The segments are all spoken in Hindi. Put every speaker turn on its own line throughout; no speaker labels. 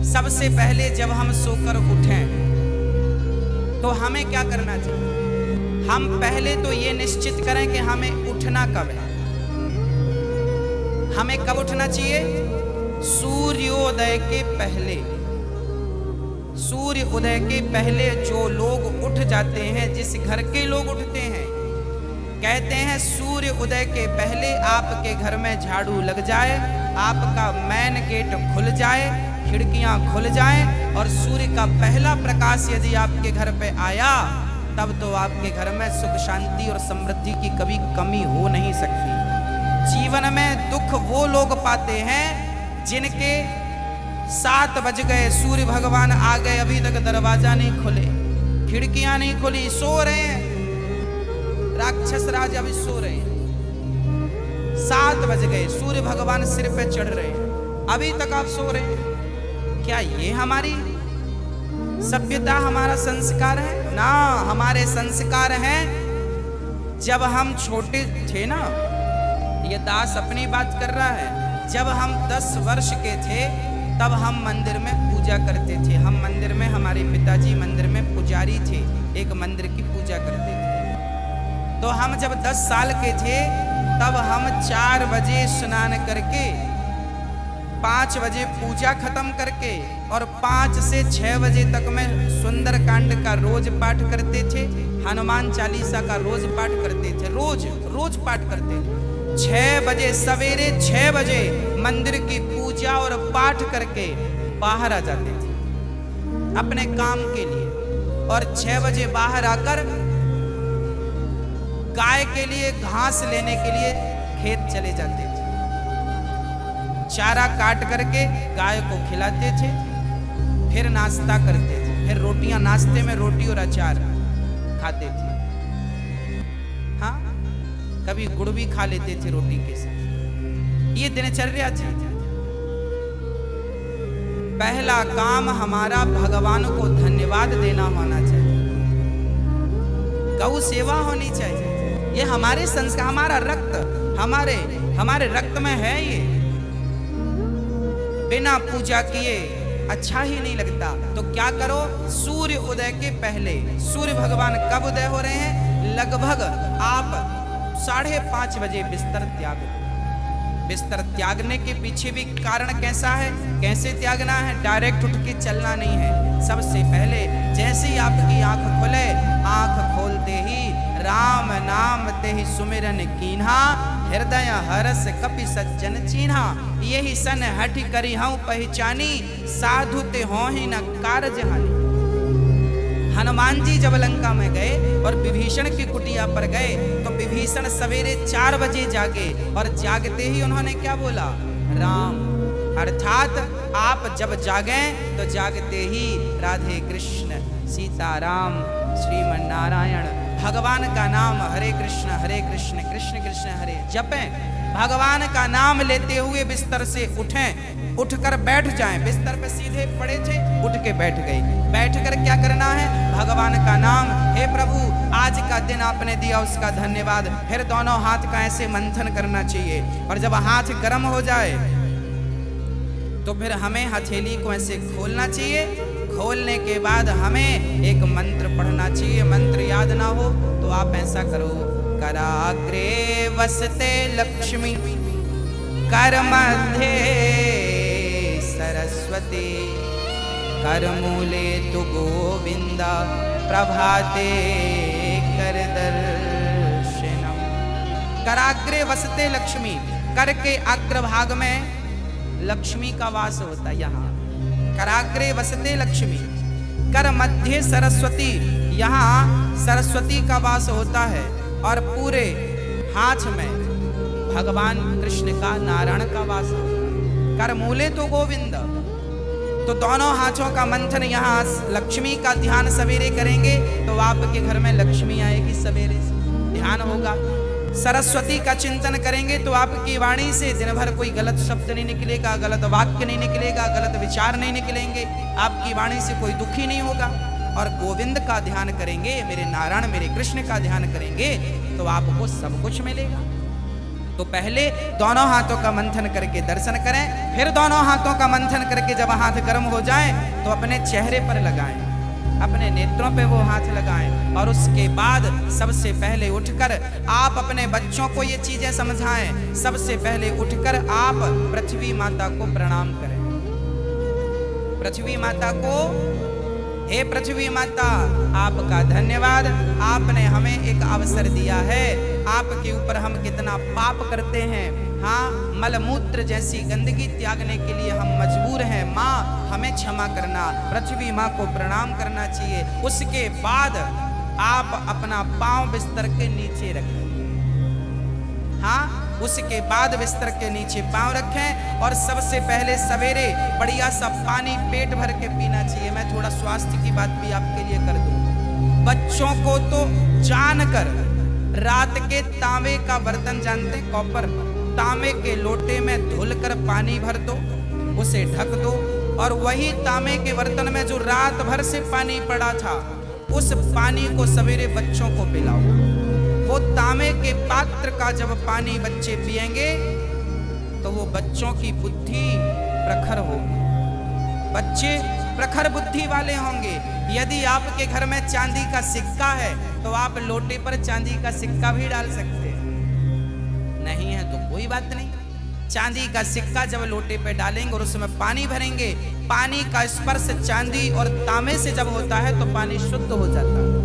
सबसे पहले जब हम सोकर उठें तो हमें क्या करना चाहिए? हम पहले तो ये निश्चित करें कि हमें उठना कब है। हमें कब उठना चाहिए? सूर्योदय के पहले। सूर्य उदय के पहले जो लोग उठ जाते हैं, जिस घर के लोग उठते हैं, कहते हैं सूर्य उदय के पहले आपके घर में झाड़ू लग जाए, आपका मेन गेट खुल जाए, खिड़कियां खुल जाएं और सूर्य का पहला प्रकाश यदि आपके घर पे आया, तब तो आपके घर में सुख शांति और समृद्धि की कभी कमी हो नहीं सकती। जीवन में दुख वो लोग पाते हैं जिनके 7 बज गए, सूर्य भगवान आ गए, अभी तक दरवाजा नहीं खुले, खिड़कियां नहीं खुली, सो रहे हैं, राक्षस राज अभी सो रहे हैं। 7 बज गए, सूर्य भगवान सिर पे चढ़ रहे हैं, अभी तक आप सो रहे हैं। क्या ये हमारी सभ्यता, हमारा संस्कार है? ना, हमारे संस्कार हैं जब हम छोटे थे ना, ये दास अपनी बात कर रहा है, जब हम 10 वर्ष के थे तब हम मंदिर में पूजा करते थे। हम मंदिर में, हमारे पिताजी मंदिर में पुजारी थे, एक मंदिर की पूजा करते थे। तो हम जब 10 साल के थे तब हम 4 बजे स्नान करके 5 बजे पूजा खत्म करके और 5 से 6 बजे तक में सुंदर कांड का रोज पाठ करते थे, हनुमान चालीसा का रोज पाठ करते थे, रोज पाठ करते थे। 6 बजे, सवेरे 6 बजे मंदिर की पूजा और पाठ करके बाहर आ जाते थे अपने काम के लिए, और 6 बजे बाहर आकर गाय के लिए घास लेने के लिए खेत चले जाते थे। चारा काट करके गाय को खिलाते थे, फिर नाश्ता करते थे, फिर रोटियां, नाश्ते में रोटी और अचार खाते थे। हाँ, कभी गुड़ भी खा लेते थे रोटी के साथ। ये दिनचर्या थी। पहला काम हमारा भगवान को धन्यवाद देना होना चाहिए, गौ सेवा होनी चाहिए। ये हमारे संस्कार, हमारा रक्त, हमारे रक्त में है। ये बिना पूजा किए अच्छा ही नहीं लगता। तो क्या करो, सूर्य उदय के पहले, सूर्य भगवान कब उदय हो रहे हैं? लगभग आप 5:30 बजे बिस्तर त्याग दो। बिस्तर त्यागने के पीछे भी कारण कैसा है, कैसे त्यागना है? डायरेक्ट उठ के चलना नहीं है। सबसे पहले जैसे ही आपकी आंख खुले, आंख खोलते ही राम नाम ते ही सुमिरन कीन्हा, हृदय हरस कपि सज्जन चीन्हा, यही सन हठ करी हूं पहचानी, साधु ते हो ही न कारज हानि। हनुमान जी जब लंका में गए और विभीषण की कुटिया पर गए तो विभीषण सवेरे 4 बजे जागे, और जागते ही उन्होंने क्या बोला? राम। अर्थात आप जब जागें तो जागते ही राधे कृष्ण, सीताराम, श्रीमन नारायण, भगवान का नाम हरे कृष्ण कृष्ण कृष्ण हरे जपें। भगवान का नाम लेते हुए बिस्तर से उठें, उठकर बैठ जाएं। बिस्तर पे सीधे पड़े थे, उठ के बैठ गए। बैठकर क्या करना है? भगवान का नाम, हे प्रभु आज का दिन आपने दिया उसका धन्यवाद। फिर दोनों हाथ का ऐसे मंथन करना चाहिए, और जब हाथ गर्म हो जाए तो फिर हमें हथेली को ऐसे खोलना चाहिए। खोलने के बाद हमें एक मंत्र पढ़ना चाहिए। मंत्र याद ना हो तो आप ऐसा करो, कराग्रे वसते लक्ष्मी, कर मध्य सरस्वती, कर मूले तु गोविंदा, प्रभाते कर दर्शनम। कराग्रे वसते लक्ष्मी, कर के अग्रभाग में लक्ष्मी का वास होता है। यहाँ कराग्रे वसते लक्ष्मी, कर मध्य सरस्वती, यहाँ सरस्वती का वास होता है, और पूरे हाथ में भगवान कृष्ण का, नारायण का वास होता है। कर मूले तो गोविंद, तो दोनों हाथों का मंथन, यहाँ लक्ष्मी का ध्यान सवेरे करेंगे तो आपके घर में लक्ष्मी आएगी, सवेरे से ध्यान होगा। सरस्वती का चिंतन करेंगे तो आपकी वाणी से दिन भर कोई गलत शब्द नहीं निकलेगा, गलत वाक्य नहीं निकलेगा, गलत विचार नहीं निकलेंगे, आपकी वाणी से कोई दुखी नहीं होगा। और गोविंद का ध्यान करेंगे, मेरे नारायण मेरे कृष्ण का ध्यान करेंगे तो आपको सब कुछ मिलेगा। तो पहले दोनों हाथों का मंथन करके दर्शन करें, फिर दोनों हाथों का मंथन करके जब हाथ गर्म हो जाए तो अपने चेहरे पर लगाएं, अपने नेत्रों पे वो हाथ लगाएं। और उसके बाद सबसे पहले उठकर आप अपने बच्चों को ये चीजें समझाएं। सबसे पहले उठकर आप पृथ्वी माता को प्रणाम करें। पृथ्वी माता को, हे पृथ्वी माता, आपका धन्यवाद, आपने हमें एक अवसर दिया है। आपके ऊपर हम कितना पाप करते हैं, हाँ, मलमूत्र जैसी गंदगी त्यागने के लिए हम मजबूर हैं। माँ, हमें क्षमा करना। पृथ्वी माँ को प्रणाम करना चाहिए। उसके बाद आप अपना पांव बिस्तर के नीचे रखें, हाँ, उसके बाद बिस्तर के नीचे पांव रखें और सबसे पहले सवेरे बढ़िया सा पानी पेट भर के पीना चाहिए। मैं थोड़ा स्वास्थ्य की बात भी आपके लिए कर दूं। बच्चों को तो जानकर रात के तांबे का बर्तन, जानते, कॉपर, तांबे के लोटे में धुलकर पानी भर दो, उसे ढक दो और वही तांबे के बर्तन में जो रात भर से पानी पड़ा था उस पानी को सवेरे बच्चों को पिलाओ। वो तांबे के पात्र का जब पानी बच्चे पिएंगे तो वो बच्चों की बुद्धि प्रखर होगी, बच्चे प्रखर बुद्धि वाले होंगे। यदि आपके घर में चांदी का सिक्का है तो आप लोटे पर चांदी का सिक्का भी डाल सकते हैं, नहीं है तो कोई बात नहीं। चांदी का सिक्का जब लोटे पे डालेंगे और उसमें पानी भरेंगे, पानी का स्पर्श चांदी और तांबे से जब होता है तो पानी शुद्ध हो जाता है,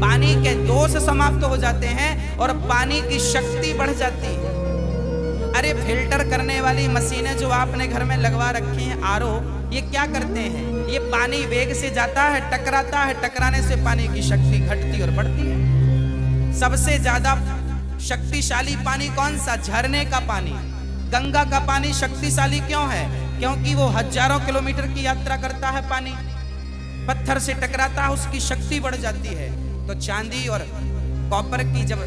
पानी के दोष समाप्त हो जाते हैं और पानी की शक्ति बढ़ जाती है। अरे फिल्टर करने वाली मशीनें जो आपने घर में लगवा रखी हैं, आरओ, ये क्या करते हैं? ये पानी वेग से जाता है, टकराता है, टकराने से पानी की शक्ति घटती और बढ़ती है। सबसे ज्यादा शक्तिशाली पानी कौन सा? झरने का पानी। गंगा का पानी शक्तिशाली क्यों है? क्योंकि वो हजारों किलोमीटर की यात्रा करता है, पानी पत्थर से टकराता है, उसकी शक्ति बढ़ जाती है। तो चांदी और कॉपर की जब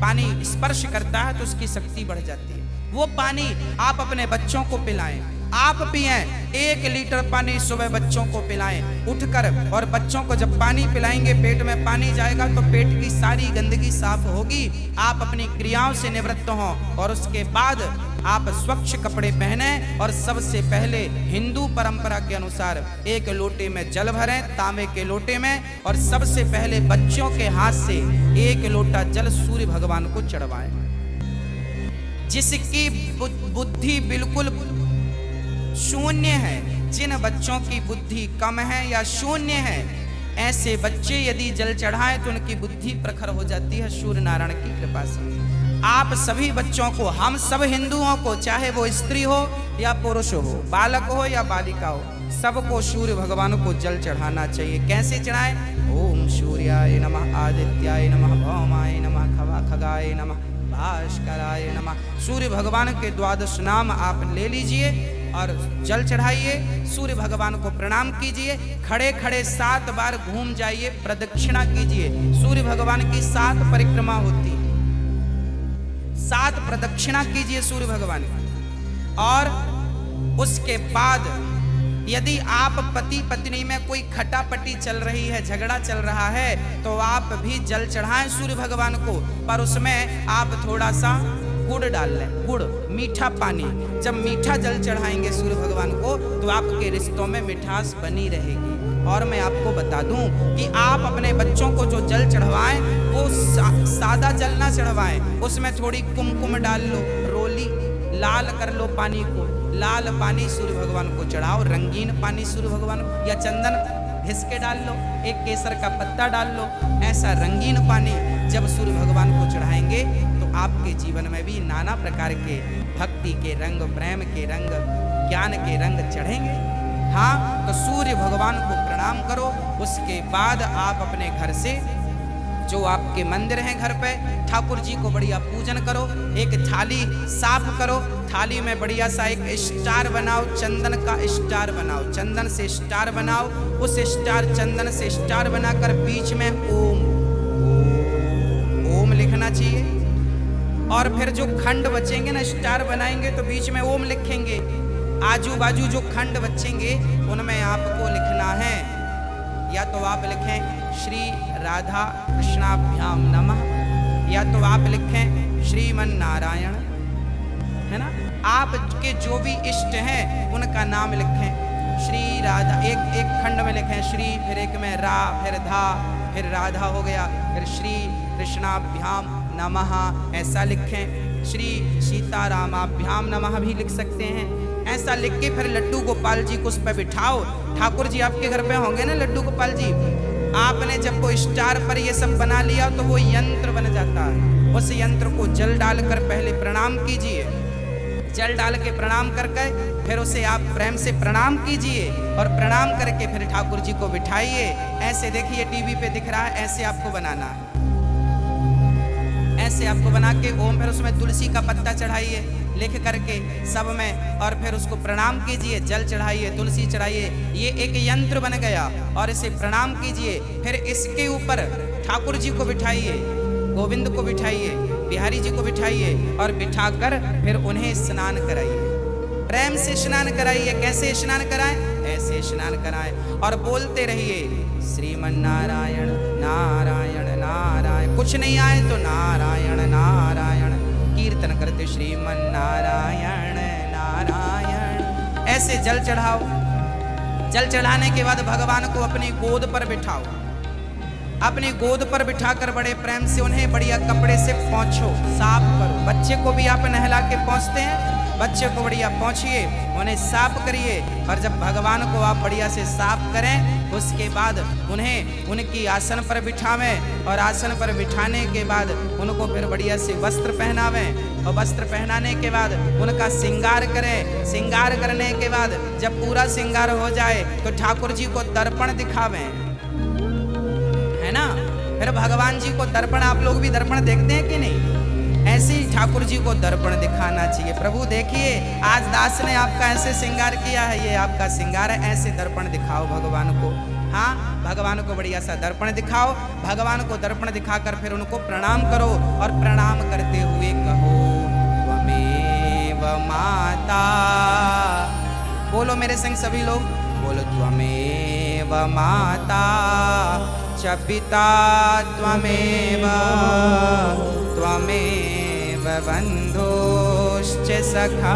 पानी स्पर्श करता है तो उसकी शक्ति बढ़ जाती है। वो पानी आप अपने बच्चों को पिलाएं, आप पिएं। 1 लीटर पानी सुबह बच्चों को पिलाएं उठकर, और बच्चों को जब पानी पिलाएंगे पेट में पानी जाएगा तो पेट की सारी गंदगी साफ होगी, आप अपनी क्रियाओं से निवृत्त हों। और उसके बाद आप स्वच्छ कपड़े पहने और सबसे पहले हिंदू परंपरा के अनुसार 1 लोटे में जल भरें, तांबे के लोटे में, और सबसे पहले बच्चों के हाथ से 1 लोटा जल सूर्य भगवान को चढ़वाएं। जिसकी बुद्धि बिल्कुल शून्य है, जिन बच्चों की बुद्धि कम है या शून्य है, ऐसे बच्चे यदि जल चढ़ाएं तो उनकी बुद्धि प्रखर हो जाती है सूर्य नारायण की कृपा से। आप सभी बच्चों को, हम सब हिंदुओं को, चाहे वो स्त्री हो या पुरुष हो, बालक हो या बालिका हो, सबको सूर्य भगवान को जल चढ़ाना चाहिए। कैसे चढ़ाएं? ओम सूर्याय नमः, आदित्याय नमः, भौमाय नमः, खगाय नमः, भास्कराय नमः। सूर्य भगवान के 12 नाम आप ले लीजिए और जल चढ़ाइए, सूर्य भगवान को प्रणाम कीजिए, खड़े खड़े 7 बार घूम जाइए, प्रदक्षिणा कीजिए। सूर्य भगवान की 7 परिक्रमा होती है, 7 प्रदक्षिणा कीजिए सूर्य भगवान की। और उसके बाद यदि आप पति पत्नी में कोई खटापटी चल रही है, झगड़ा चल रहा है, तो आप भी जल चढ़ाएं सूर्य भगवान को, पर उसमें आप थोड़ा सा गुड़ डाल लें, गुड़, मीठा पानी। जब मीठा जल चढ़ाएंगे सूर्य भगवान को तो आपके रिश्तों में मिठास बनी रहेगी। और मैं आपको बता दूं कि आप अपने बच्चों को जो जल चढ़वाएं वो सादा जल ना चढ़वाएं, उसमें थोड़ी कुमकुम डाल लो, रोली लाल कर लो पानी को, लाल पानी सूर्य भगवान को चढ़ाओ, रंगीन पानी सूर्य भगवान को, या चंदन घिस के डाल लो, एक केसर का पत्ता डाल लो, ऐसा रंगीन पानी जब सूर्य भगवान को चढ़ाएंगे तो आपके जीवन में भी नाना प्रकार के भक्ति के रंग, प्रेम के रंग, ज्ञान के रंग चढ़ेंगे। हाँ, तो सूर्य भगवान को प्रणाम करो। उसके बाद आप अपने घर से, जो आपके मंदिर हैं घर पे, ठाकुर जी को बढ़िया पूजन करो। एक थाली साफ करो, थाली में बढ़िया सा एक स्टार बनाओ, चंदन का स्टार बनाओ, चंदन से स्टार बनाओ। उस स्टार, चंदन से स्टार बनाकर बीच में ओम लिखना चाहिए। और फिर जो खंड बचेंगे ना, स्टार बनाएंगे तो बीच में ओम लिखेंगे। आजू बाजू जो खंड बचेंगे उनमें आपको लिखना है, या तो आप लिखें श्री राधा कृष्णाभ्याम नमः, या तो आप लिखें श्रीमन नारायण, है ना, आपके जो भी इष्ट हैं उनका नाम लिखें। श्री राधा एक खंड में लिखें श्री, फिर एक में रा, फिर धा, फिर राधा हो गया, फिर श्री कृष्णाभ्याम नमः ऐसा लिखें। श्री सीतारामाभ्याम नमः भी लिख सकते हैं। ऐसा लिख के फिर लड्डू गोपाल जी को उस पर बिठाओ। ठाकुर जी आपके घर पे होंगे ना लड्डू गोपाल जी, आपने जब वो स्टार पर ये सब बना लिया तो वो यंत्र बन जाता है। उस यंत्र को जल डालकर पहले प्रणाम कीजिए, जल डाल के प्रणाम करके फिर उसे आप प्रेम से प्रणाम कीजिए और प्रणाम करके फिर ठाकुर जी को बिठाइए। ऐसे देखिए टीवी पे दिख रहा है, ऐसे आपको बनाना है, ऐसे आपको बना के ओम, फिर उसमें तुलसी का पत्ता चढ़ाइए लिख करके सब में, और फिर उसको प्रणाम कीजिए, जल चढ़ाइए, तुलसी चढ़ाइए। ये एक यंत्र बन गया और इसे प्रणाम कीजिए। फिर इसके ऊपर ठाकुर जी को बिठाइए, गोविंद को बिठाइए, बिहारी जी को बिठाइए और बिठाकर फिर उन्हें स्नान कराइए, प्रेम से स्नान कराइए। कैसे स्नान कराएं? ऐसे स्नान कराएं और बोलते रहिए श्रीमन नारायण नारायण नारायण। कुछ नहीं आए तो नारायण नारायण कीर्तन करते श्रीमन नारायण नारायण। ऐसे जल चढ़ाओ। जल चढ़ाने के बाद भगवान को अपनी गोद पर बिठाओ। अपनी गोद पर बिठाकर बड़े प्रेम से उन्हें बढ़िया कपड़े से पोंछो, साफ करो। बच्चे को भी आप नहला के पोंछते हैं, बच्चे को बढ़िया पोंछिए, उन्हें साफ करिए। और जब भगवान को आप बढ़िया से साफ करें उसके बाद उन्हें उनकी आसन पर बिठावें और आसन पर बिठाने के बाद उनको फिर बढ़िया से वस्त्र पहनावें और वस्त्र पहनाने के बाद उनका श्रृंगार करें। श्रृंगार करने के बाद जब पूरा श्रृंगार हो जाए तो ठाकुर जी को दर्पण दिखावें, है ना। फिर भगवान जी को दर्पण, आप लोग भी दर्पण देखते हैं कि नहीं? ऐसे ही ठाकुर जी को दर्पण दिखाना चाहिए। प्रभु देखिए आज दास ने आपका ऐसे श्रृंगार किया है, ये आपका श्रृंगार है, ऐसे दर्पण दिखाओ भगवान को। हाँ, भगवान को बढ़िया सा दर्पण दिखाओ। भगवान को दर्पण दिखाकर फिर उनको प्रणाम करो और प्रणाम करते हुए कहो त्वमेव माता। बोलो मेरे संग सभी लोग, बोलो त्वमेव माता च पिता त्वमेव त्वमेव बन्धुश्च सखा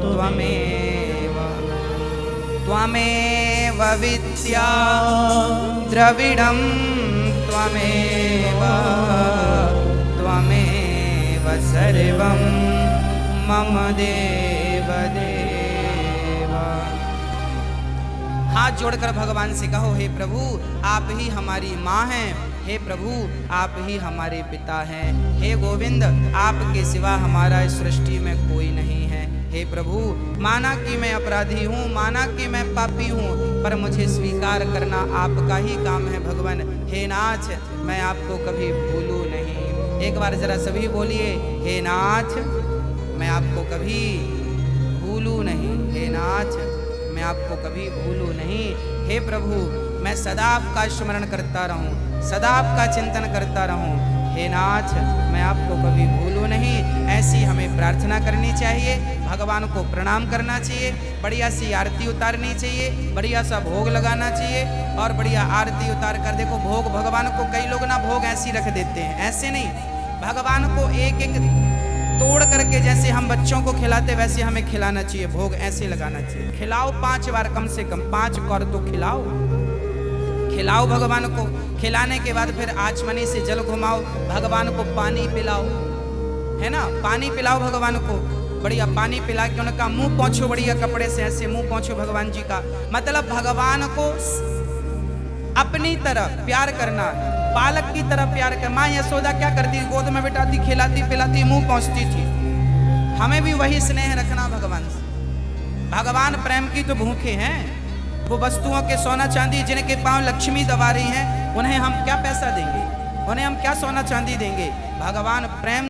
त्वमेव त्वमेव विद्या द्रविडं त्वमेव त्वमेव सर्वं मम देव देव। हाथ जोड़कर भगवान से कहो हे प्रभु आप ही हमारी माँ हैं, हे प्रभु आप ही हमारे पिता हैं, हे गोविंद आपके सिवा हमारा इस सृष्टि में कोई नहीं है। हे प्रभु माना कि मैं अपराधी हूँ, माना कि मैं पापी हूँ, पर मुझे स्वीकार करना आपका ही काम है भगवान। हे नाथ मैं आपको कभी भूलूं नहीं। एक बार जरा सभी बोलिए हे नाथ मैं आपको कभी भूलूं नहीं, हे नाथ मैं आपको कभी भूलूं नहीं। हे प्रभु मैं सदा आपका स्मरण करता रहूं, सदा आपका चिंतन करता रहूं। हे नाथ मैं आपको कभी भूलूं नहीं। ऐसी हमें प्रार्थना करनी चाहिए, भगवान को प्रणाम करना चाहिए, बढ़िया सी आरती उतारनी चाहिए, बढ़िया सा भोग लगाना चाहिए और बढ़िया आरती उतार कर देखो भोग भगवान को, कई लोग ना भोग ऐसी रख देते हैं, ऐसे नहीं, भगवान को एक एक तोड़ करके जैसे हम बच्चों को खिलाते वैसे हमें खिलाना चाहिए, भोग ऐसे लगाना चाहिए। खिलाओ 5 बार, कम से कम 5 कौर तो खिलाओ, खिलाओ भगवान को। खिलाने के बाद फिर आचमनी से जल घुमाओ, भगवान को पानी पिलाओ, है ना, पानी पिलाओ भगवान को, बढ़िया पानी पिला के उनका मुंह पोंछो बढ़िया कपड़े से, ऐसे मुंह पोंछो भगवान जी का। मतलब भगवान को अपनी तरह प्यार करना, बालक की तरह प्यार कर। माँ यशोदा क्या करती, गोद में बिठाती, खिलाती पिलाती, मुंह पहुंचती थी। हमें भी वही स्नेह रखना भगवान से। भगवान प्रेम की तो भूखे हैं, वो वस्तुओं के सोना चांदी जिनके पांव लक्ष्मी दबा रही हैं, उन्हें हम क्या पैसा देंगे, उन्हें हम क्या सोना चांदी देंगे। भगवान प्रेम